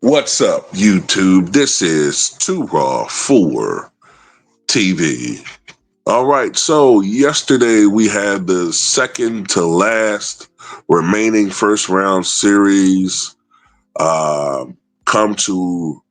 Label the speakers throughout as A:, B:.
A: What's up, YouTube? This is Too Raw for TV. All right, so yesterday we had the second to last remaining first round series uh, come to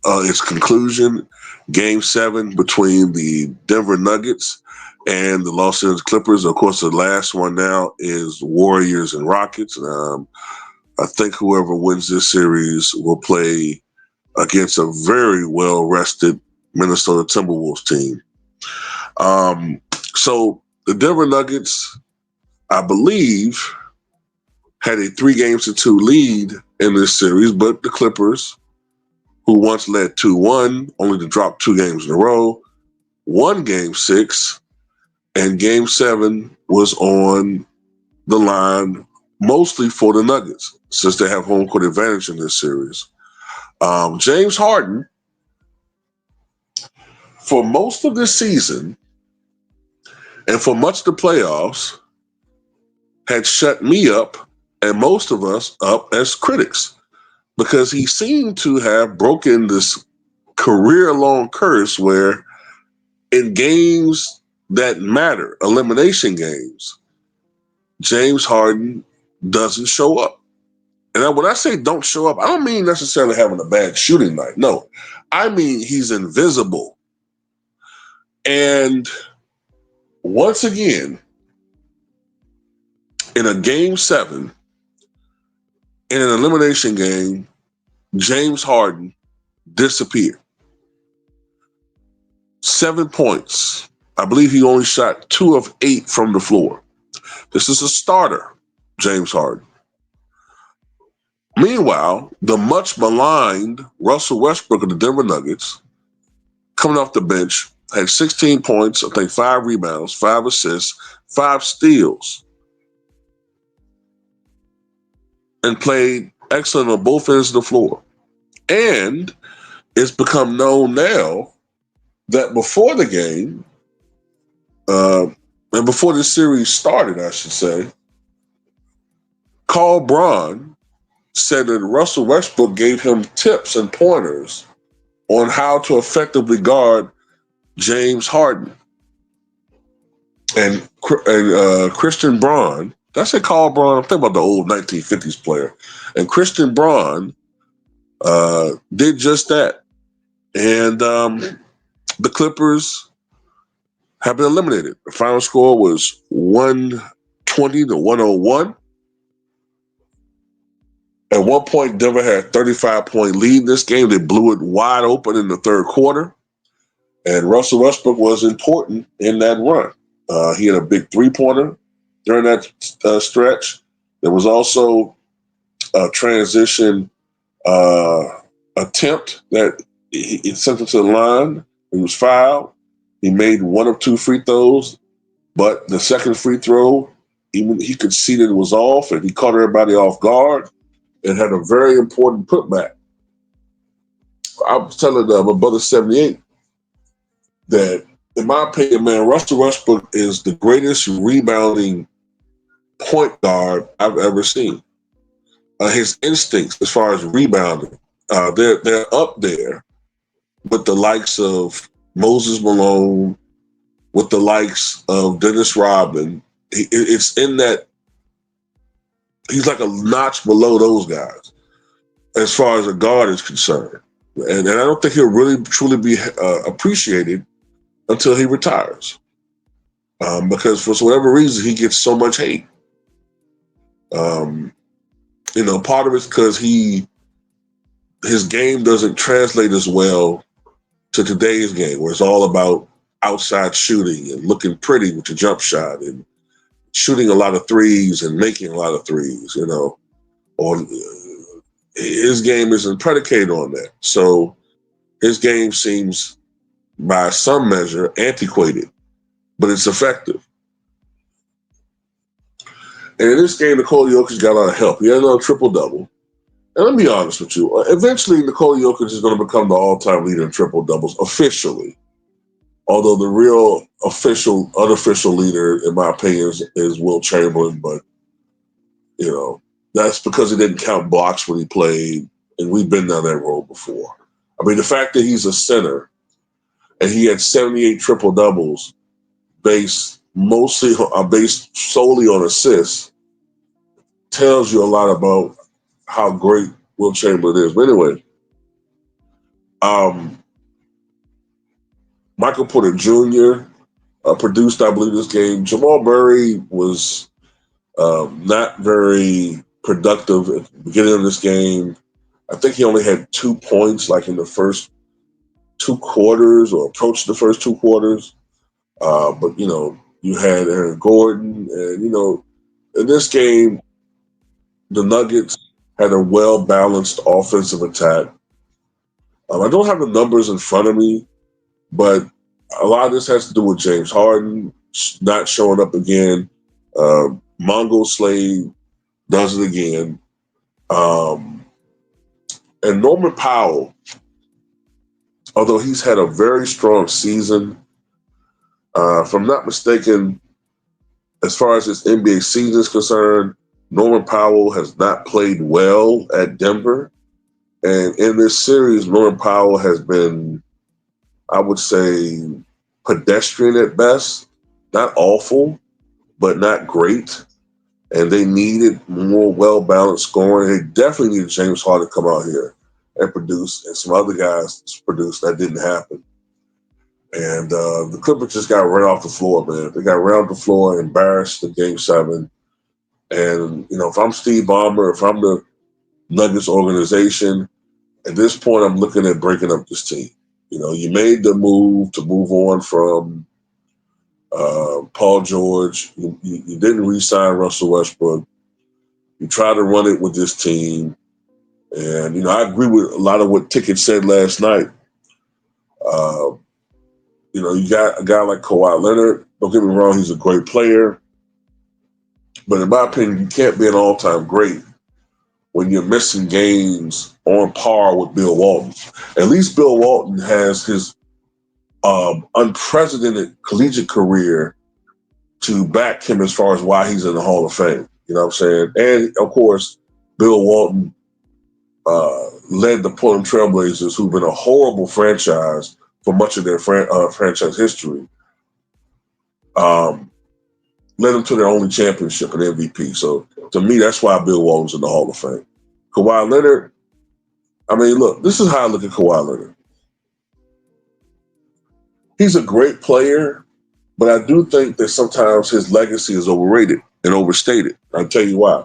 A: its conclusion. Game 7 between the Denver Nuggets and the Los Angeles Clippers. Of course, the last one now is Warriors and Rockets. I think whoever wins this series will play against a very well rested Minnesota Timberwolves team. So the Denver Nuggets, I believe, had a 3-2 lead in this series, but the Clippers, who once led 2-1, only to drop 2 games in a row, won Game 6, and Game 7 was on the line mostly for the Nuggets, since they have home court advantage in this series. James Harden, for most of this season and for much of the playoffs, had shut me up and most of us up as critics because he seemed to have broken this career-long curse where in games that matter, elimination games, James Harden doesn't show up. And when I say don't show up, I don't mean necessarily having a bad shooting night. No, I mean he's invisible. And once again, in a Game 7, in an elimination game, James Harden disappeared. 7 points. I believe he only shot 2 of 8 from the floor. This is a starter, James Harden. Meanwhile, the much maligned Russell Westbrook of the Denver Nuggets, coming off the bench, had 16 points, I think 5 rebounds, 5 assists, 5 steals, and played excellent on both ends of the floor. And it's become known now that before the game, and before this series started, I should say, Carl Braun said that Russell Westbrook gave him tips and pointers on how to effectively guard James Harden. And Christian Braun, did I say Carl Braun? I'm thinking about the old 1950s player. And Christian Braun did just that. And the Clippers have been eliminated. The final score was 120-101. At one point, Denver had a 35-point lead in this game. They blew it wide open in the third quarter. And Russell Westbrook was important in that run. He had a big three-pointer during that stretch. There was also a transition attempt that he sent him to the line. He was fouled. He made 1 of 2 free throws, but the second free throw, even he could see that it was off, and he caught everybody off guard and had a very important putback. I was telling my brother 78 that, in my opinion, man, Russell Westbrook is the greatest rebounding point guard I've ever seen. His instincts as far as rebounding, they're up there with the likes of Moses Malone, with the likes of Dennis Rodman. It's in that he's like a notch below those guys as far as a guard is concerned. And I don't think he'll really truly be appreciated until he retires. Because for whatever reason, he gets so much hate. Part of it's because his game doesn't translate as well to today's game, where it's all about outside shooting and looking pretty with your jump shot and shooting a lot of threes and making a lot of threes, or his game isn't predicated on that. So his game seems, by some measure, antiquated, but it's effective. And in this game, Nikola Jokic got a lot of help. He had another triple-double. And let me be honest with you. Eventually, Nikola Jokic is going to become the all-time leader in triple-doubles officially. Although the real unofficial leader, in my opinion, is Wilt Chamberlain. But, that's because he didn't count blocks when he played. and we've been down that road before. I mean, the fact that he's a center and he had 78 triple doubles based solely on assists tells you a lot about how great Will Chamberlain is. But anyway, um, Michael Porter Jr. Produced, I believe, this game. Jamal Murray was not very productive at the beginning of this game. I think he only had 2 points, like in the first 2 quarters or approached the first 2 quarters. But you had Aaron Gordon, and in this game, the Nuggets had a well balanced offensive attack. I don't have the numbers in front of me, but a lot of this has to do with James Harden not showing up again. Mongo Slade does it again. And Norman Powell, although he's had a very strong season, if I'm not mistaken, as far as this NBA season is concerned, Norman Powell has not played well at Denver. And in this series, Norman Powell has been, I would say, pedestrian at best. Not awful, but not great. And they needed more well-balanced scoring. They definitely needed James Harden to come out here and produce, and some other guys produce. That didn't happen. And the Clippers just got run off the floor, man. They got run off the floor, embarrassed in Game 7. And, if I'm Steve Ballmer, if I'm the Nuggets organization, at this point, I'm looking at breaking up this team. You made the move to move on from Paul George. You didn't re-sign Russell Westbrook. You tried to run it with this team. And, I agree with a lot of what Ticket said last night. You got a guy like Kawhi Leonard. Don't get me wrong, he's a great player. But in my opinion, you can't be an all-time great when you're missing games on par with Bill Walton. At least Bill Walton has his unprecedented collegiate career to back him as far as why he's in the Hall of Fame. You know what I'm saying? And, of course, Bill Walton led the Portland Trailblazers, who've been a horrible franchise for much of their franchise history, led them to their only championship and MVP. So, to me, that's why Bill Walton's in the Hall of Fame. Kawhi Leonard, I mean, look, this is how I look at Kawhi Leonard. He's a great player, but I do think that sometimes his legacy is overrated and overstated. I'll tell you why.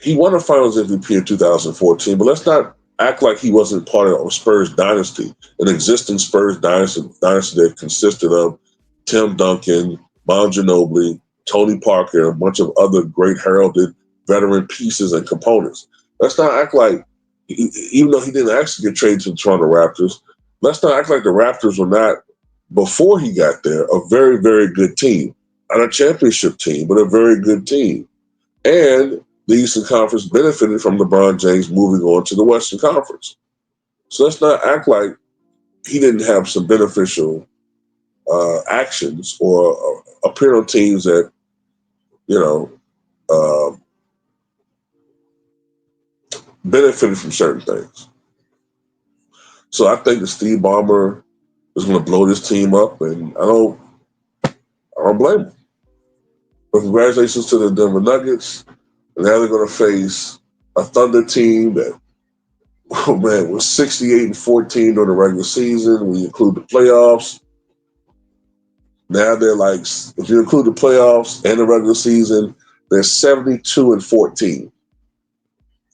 A: He won a Finals MVP in 2014, but let's not act like he wasn't part of a Spurs dynasty, an existing Spurs dynasty that consisted of Tim Duncan, Bon Ginobili, Tony Parker, and a bunch of other great heralded veteran pieces and components. Let's not act like, even though he didn't actually get traded to the Toronto Raptors, let's not act like the Raptors were not, before he got there, a very, very good team. Not a championship team, but a very good team. And the Eastern Conference benefited from LeBron James moving on to the Western Conference. So let's not act like he didn't have some beneficial actions or appear on teams that, benefited from certain things. So I think that Steve Ballmer is going to blow this team up, and I don't blame him. But congratulations to the Denver Nuggets. And now they're going to face a Thunder team that, was 68-14 during the regular season. When you include the playoffs, now they're like, if you include the playoffs and the regular season, they're 72-14.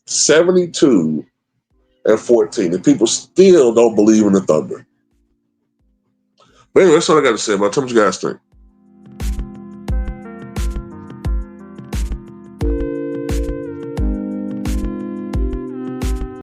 A: 72-14. And people still don't believe in the Thunder. But anyway, that's all I got to say about it. Tell me what you guys think.